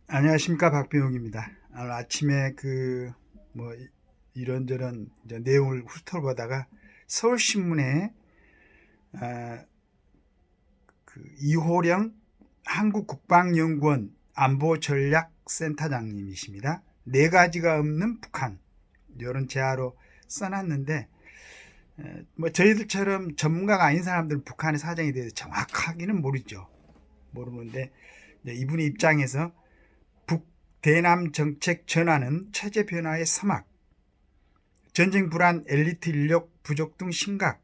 안녕하십니까, 박병욱입니다. 오늘 아침에 뭐 이런저런 이제 내용을 훑어보다가 서울신문에 이호령 한국국방연구원 안보전략센터장님이십니다. 네 가지가 없는 북한, 이런 제하로 써놨는데, 뭐 저희들처럼 전문가가 아닌 사람들은 북한의 사정에 대해서 정확하게는 모르는데 이분의 입장에서 북대남 정책 전환은 체제 변화의 서막, 전쟁 불안, 엘리트 인력 부족 등 심각,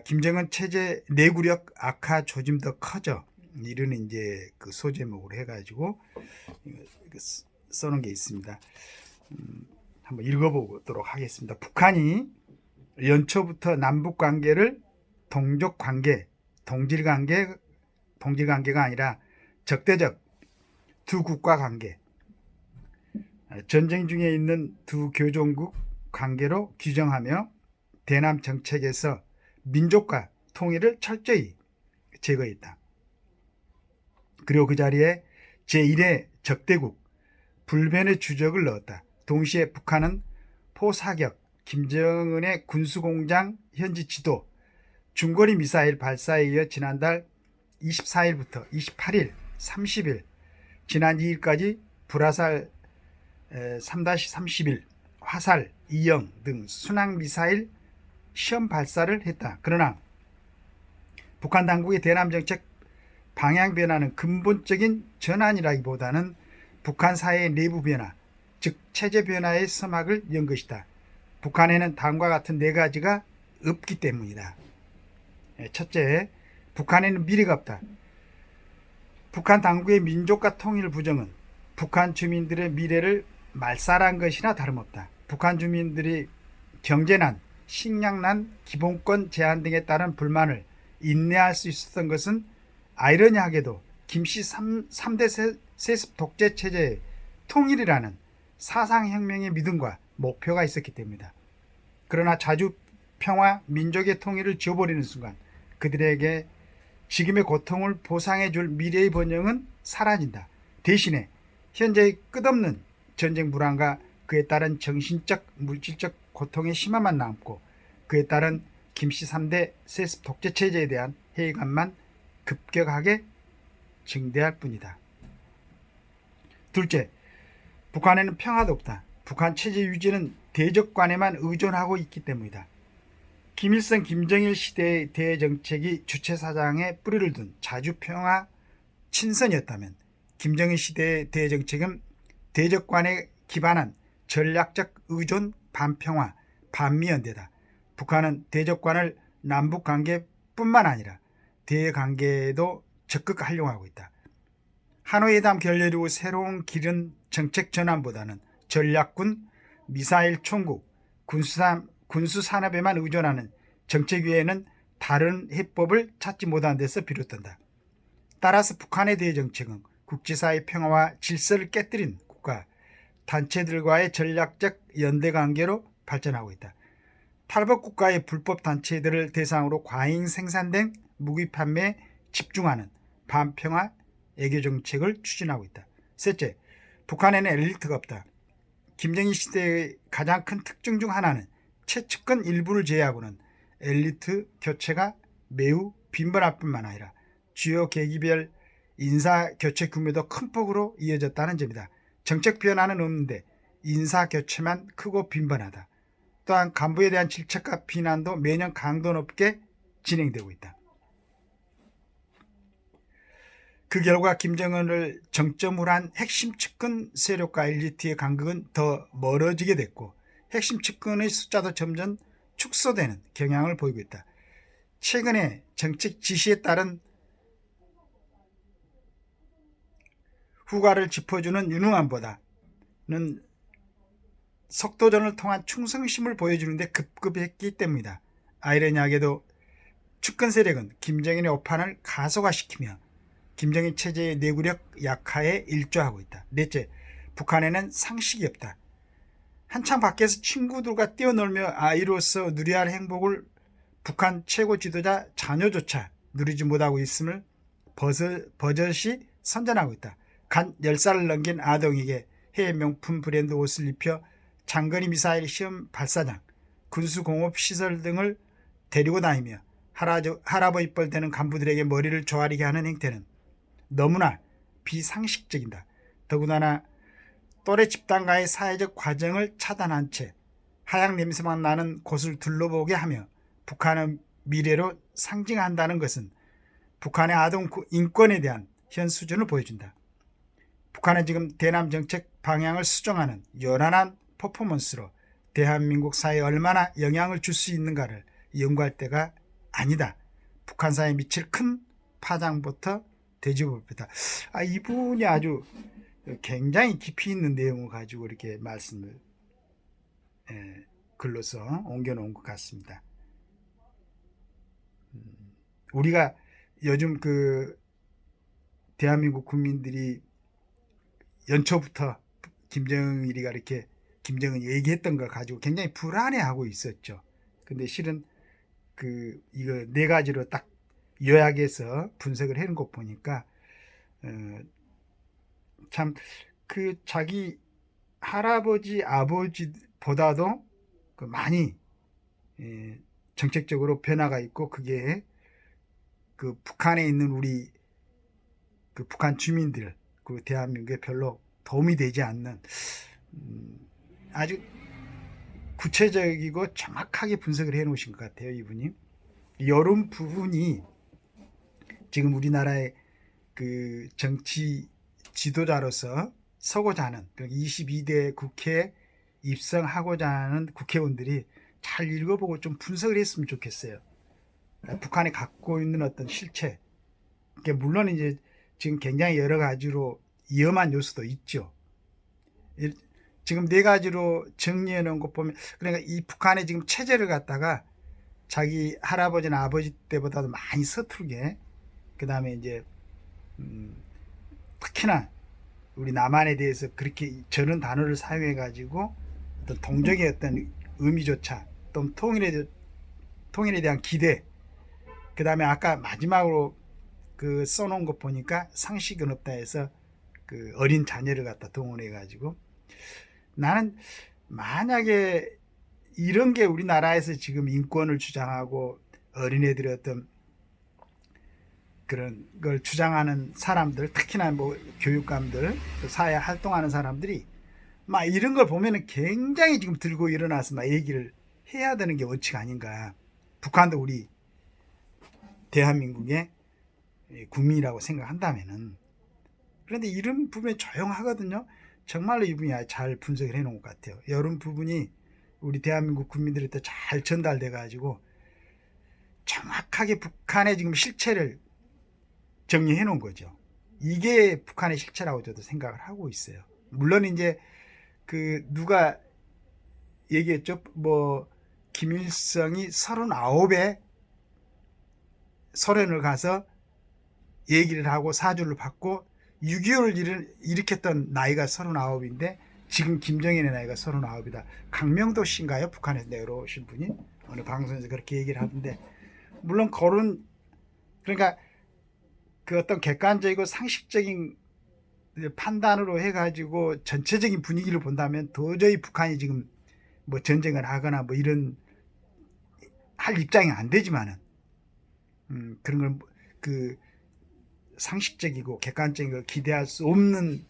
김정은 체제 내구력 악화 조짐 더 커져, 이런 이제 그 소제목으로 해가지고 써놓은 게 있습니다. 한번 읽어보도록 하겠습니다. 북한이 연초부터 남북 관계를 동족 관계, 동질 관계가 아니라 적대적 두 국가 관계, 전쟁 중에 있는 두 교종국 관계로 규정하며 대남 정책에서 민족과 통일을 철저히 제거했다. 그리고 그 자리에 제1의 적대국 불변의 주적을 넣었다. 동시에 북한은 포사격, 김정은의 군수공장 현지 지도, 중거리 미사일 발사에 이어 지난달 24일부터 28일, 30일, 지난 2일까지 불화살 3-30일, 화살 2형 등 순항미사일 시험 발사를 했다. 그러나 북한 당국의 대남 정책 방향 변화는 근본적인 전환이라기보다는 북한 사회의 내부 변화, 즉 체제 변화의 서막을 연 것이다. 북한에는 다음과 같은 네 가지가 없기 때문이다. 첫째, 북한에는 미래가 없다. 북한 당국의 민족과 통일 부정은 북한 주민들의 미래를 말살한 것이나 다름없다. 북한 주민들이 경제난, 식량난, 기본권 제한 등에 따른 불만을 인내할 수 있었던 것은 아이러니하게도 김씨 3대 세습 독재 체제의 통일이라는 사상혁명의 믿음과 목표가 있었기 때문이다. 그러나 자주 평화, 민족의 통일을 지워버리는 순간 그들에게 지금의 고통을 보상해줄 미래의 번영은 사라진다. 대신에 현재의 끝없는 전쟁 불안과 그에 따른 정신적, 물질적 고통의 심화만 남고 그에 따른 김씨 3대 세습 독재 체제에 대한 회의감만 급격하게 증대할 뿐이다. 둘째, 북한에는 평화도 없다. 북한 체제 유지는 대적관에만 의존하고 있기 때문이다. 김일성, 김정일 시대의 대정책이 주체사상에 뿌리를 둔 자주평화 친선이었다면 김정일 시대의 대정책은 대적관에 기반한 전략적 의존 반평화 반미연대다. 북한은 대적관을 남북관계뿐만 아니라 대관계에도 적극 활용하고 있다. 하노이회담 결렬 이후 새로운 길은 정책 전환보다는 전략군, 미사일 총국, 군수산업에만 의존하는 정책 외에는 다른 해법을 찾지 못한 데서 비롯된다. 따라서 북한에 대해 정책은 국제사회 평화와 질서를 깨뜨린 국가, 단체들과의 전략적 연대관계로 발전하고 있다. 탈북국가의 불법 단체들을 대상으로 과잉 생산된 무기 판매에 집중하는 반평화 애교 정책을 추진하고 있다. 셋째, 북한에는 엘리트가 없다. 김정일 시대의 가장 큰 특징 중 하나는 최측근 일부를 제외하고는 엘리트 교체가 매우 빈번할 뿐만 아니라 주요 계기별 인사 교체 규모도 큰 폭으로 이어졌다는 점이다. 정책 변화는 없는데 인사 교체만 크고 빈번하다. 또한 간부에 대한 질책과 비난도 매년 강도 높게 진행되고 있다. 그 결과 김정은을 정점으로 한 핵심 측근 세력과 엘리트의 간극은 더 멀어지게 됐고 핵심 측근의 숫자도 점점 축소되는 경향을 보이고 있다. 최근에 정책 지시에 따른 후과를 짚어주는 유능함보다는 속도전을 통한 충성심을 보여주는데 급급했기 때문이다. 아이러니하게도 측근 세력은 김정인의 오판을 가속화시키며 김정인 체제의 내구력 약화에 일조하고 있다. 넷째, 북한에는 상식이 없다. 한창 밖에서 친구들과 뛰어놀며 아이로서 누려야 할 행복을 북한 최고 지도자 자녀조차 누리지 못하고 있음을 버젓이 선전하고 있다. 간 10살을 넘긴 아동에게 해외 명품 브랜드 옷을 입혀 장거리 미사일 시험 발사장, 군수공업 시설 등을 데리고 다니며 할아버지 뻘 되는 간부들에게 머리를 조아리게 하는 행태는 너무나 비상식적이다. 더군다나 또래 집단과의 사회적 과정을 차단한 채 하향 냄새만 나는 곳을 둘러보게 하며 북한의 미래로 상징한다는 것은 북한의 아동 인권에 대한 현 수준을 보여준다. 북한은 지금 대남 정책 방향을 수정하는 요란한 퍼포먼스로 대한민국 사회에 얼마나 영향을 줄 수 있는가를 연구할 때가 아니다. 북한 사회에 미칠 큰 파장부터 되짚어봅니다. 이분이 아주 굉장히 깊이 있는 내용을 가지고 이렇게 말씀을 글로서 옮겨놓은 것 같습니다. 우리가 요즘 그 대한민국 국민들이 연초부터 김정일이가 이렇게 김정은이 얘기했던 걸 가지고 굉장히 불안해하고 있었죠. 근데 실은 이거 네 가지로 딱 요약해서 분석을 해놓은 거 보니까 참 자기 할아버지 아버지보다도 많이 정책적으로 변화가 있고 그게 북한에 있는 우리 북한 주민들 그 대한민국에 별로 도움이 되지 않는 아주 구체적이고 정확하게 분석을 해 놓으신 것 같아요. 이분이 이런 부분이 지금 우리나라의 정치 지도자로서 서고자 하는 22대 국회에 입성하고자 하는 국회의원들이 잘 읽어보고 좀 분석을 했으면 좋겠어요. 북한이 갖고 있는 어떤 실체, 물론 이제 지금 굉장히 여러 가지로 위험한 요소도 있죠. 지금 네 가지로 정리해 놓은 것 보면, 그러니까 이 북한의 지금 체제를 갖다가 자기 할아버지나 아버지 때보다도 많이 서투르게, 그 다음에 이제 특히나 우리 남한에 대해서 그렇게 저런 단어를 사용해 가지고 어떤 동정의 어떤 의미조차, 또 통일에 대한 기대, 그 다음에 아까 마지막으로 써놓은 거 보니까 상식은 없다 해서 어린 자녀를 갖다 동원해 가지고, 나는 만약에 이런 게 우리나라에서 지금 인권을 주장하고 어린애들의 어떤 그런 걸 주장하는 사람들, 특히나 교육감들, 사회 활동하는 사람들이 막 이런 걸 보면은 굉장히 지금 들고 일어나서 막 얘기를 해야 되는 게 원칙 아닌가. 북한도 우리 대한민국의 국민이라고 생각한다면은. 그런데 이런 부분이 조용하거든요. 정말로 이분이 잘 분석을 해 놓은 것 같아요. 이런 부분이 우리 대한민국 국민들한테 잘 전달돼 가지고 정확하게 북한의 지금 실체를 정리해 놓은 거죠. 이게 북한의 실체라고 저도 생각을 하고 있어요. 물론 이제 누가 얘기했죠. 김일성이 39에 소련을 가서 얘기를 하고 사주를 받고 6.25를 일으켰던 나이가 39인데 지금 김정일의 나이가 39이다. 강명도 씨인가요? 북한에서 내려오신 분이 어느 방송에서 그렇게 얘기를 하던데, 물론 그러니까 어떤 객관적이고 상식적인 판단으로 해가지고 전체적인 분위기를 본다면 도저히 북한이 지금 전쟁을 하거나 이런 할 입장이 안 되지만은 그런 걸 상식적이고 객관적인 걸 기대할 수 없는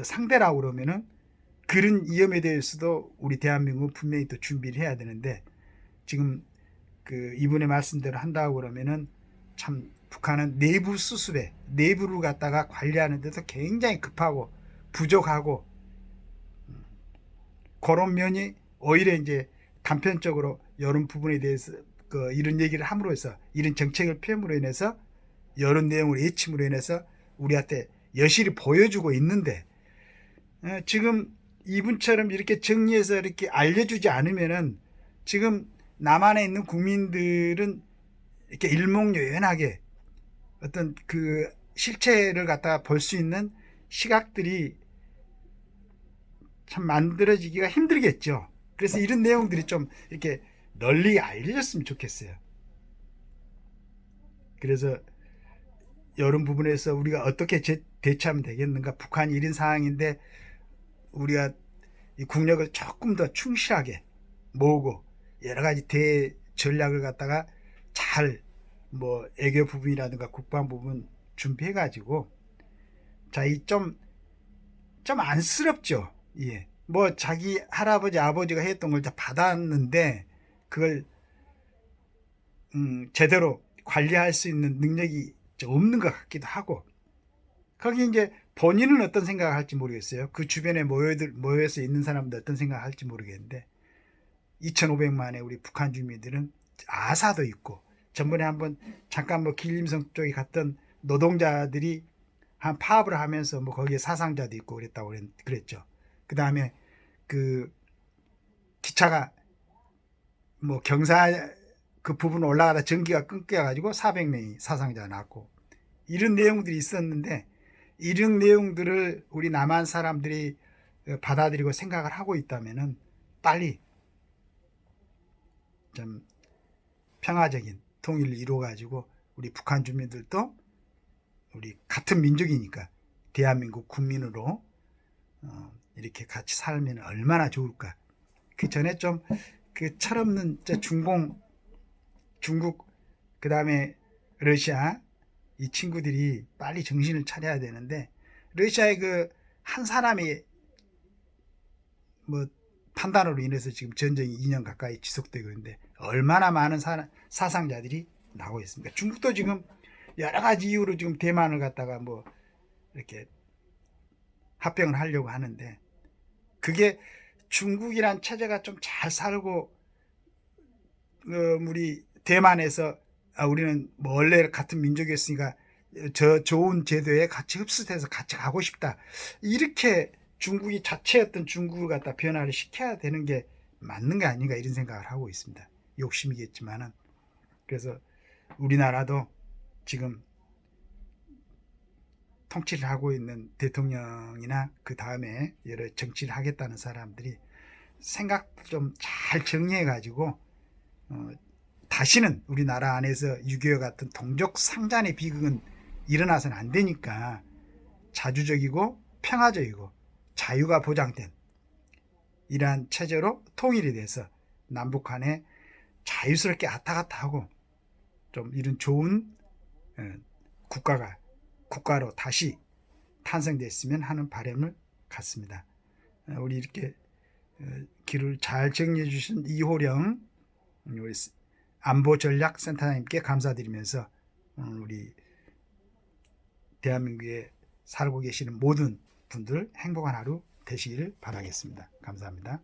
상대라고 그러면은 그런 위험에 대해서도 우리 대한민국은 분명히 또 준비를 해야 되는데, 지금 이분의 말씀대로 한다고 그러면은 참 북한은 내부 수습에, 내부를 갖다가 관리하는 데도 굉장히 급하고 부족하고, 그런 면이 오히려 이제 단편적으로 이런 부분에 대해서 이런 얘기를 함으로 해서, 이런 정책을 펴므로 인해서, 이런 내용을 예침으로 인해서 우리한테 여실히 보여주고 있는데, 지금 이분처럼 이렇게 정리해서 이렇게 알려주지 않으면은 지금 남한에 있는 국민들은 이렇게 일목요연하게 어떤 실체를 갖다가 볼 수 있는 시각들이 참 만들어지기가 힘들겠죠. 그래서 이런 내용들이 좀 이렇게 널리 알려졌으면 좋겠어요. 그래서 이런 부분에서 우리가 어떻게 대처하면 되겠는가? 북한이 이런 상황인데 우리가 이 국력을 조금 더 충실하게 모으고 여러 가지 대전략을 갖다가 잘 뭐 애교 부분이라든가 국방 부분 준비해 가지고 자, 이 좀 안쓰럽죠. 예. 뭐 자기 할아버지 아버지가 했던 걸 다 받았는데 그걸 제대로 관리할 수 있는 능력이 좀 없는 것 같기도 하고 거기 이제 본인은 어떤 생각을 할지 모르겠어요. 그 주변에 모여서 있는 사람들 어떤 생각을 할지 모르겠는데 2,500만의 우리 북한 주민들은 아사도 있고 전번에 한번 잠깐 뭐 길림성 쪽에 갔던 노동자들이 한 파업을 하면서 뭐 거기에 사상자도 있고 그랬다고 그랬죠. 그 다음에 그 기차가 뭐 경사 그 부분 올라가다 전기가 끊겨가지고 400명이 사상자가 났고 이런 내용들이 있었는데 이런 내용들을 우리 남한 사람들이 받아들이고 생각을 하고 있다면은 빨리 좀 평화적인 통일을 이루어가지고 우리 북한 주민들도 우리 같은 민족이니까 대한민국 국민으로 이렇게 같이 살면 얼마나 좋을까. 그 전에 좀 그 철없는 중국, 그 다음에 러시아 이 친구들이 빨리 정신을 차려야 되는데 러시아의 그 한 사람이 뭐 판단으로 인해서 지금 전쟁이 2년 가까이 지속되고 있는데 얼마나 많은 사상자들이 나오고 있습니까? 중국도 지금 여러 가지 이유로 지금 대만을 갖다가 뭐 이렇게 합병을 하려고 하는데 그게 중국이란 체제가 좀 잘 살고 우리 대만에서 우리는 뭐 원래 같은 민족이었으니까 저 좋은 제도에 같이 흡수돼서 같이 가고 싶다. 이렇게 중국이 자체였던 중국을 갖다 변화를 시켜야 되는 게 맞는 게 아닌가 이런 생각을 하고 있습니다. 욕심이겠지만은. 그래서 우리나라도 지금 통치를 하고 있는 대통령이나 그 다음에 여러 정치를 하겠다는 사람들이 생각 좀 잘 정리해 가지고 다시는 우리나라 안에서 6.25 같은 동족 상잔의 비극은 일어나서는 안 되니까 자주적이고 평화적이고 자유가 보장된 이러한 체제로 통일이 돼서 남북한에 자유스럽게 왔다 갔다 하고 좀 이런 좋은 국가로 다시 탄생됐으면 하는 바람을 갖습니다. 우리 이렇게 길을 잘 정리해 주신 이호령 우리 안보전략센터장님께 감사드리면서 우리 대한민국에 살고 계시는 모든 분들 행복한 하루 되시기를 바라겠습니다. 감사합니다.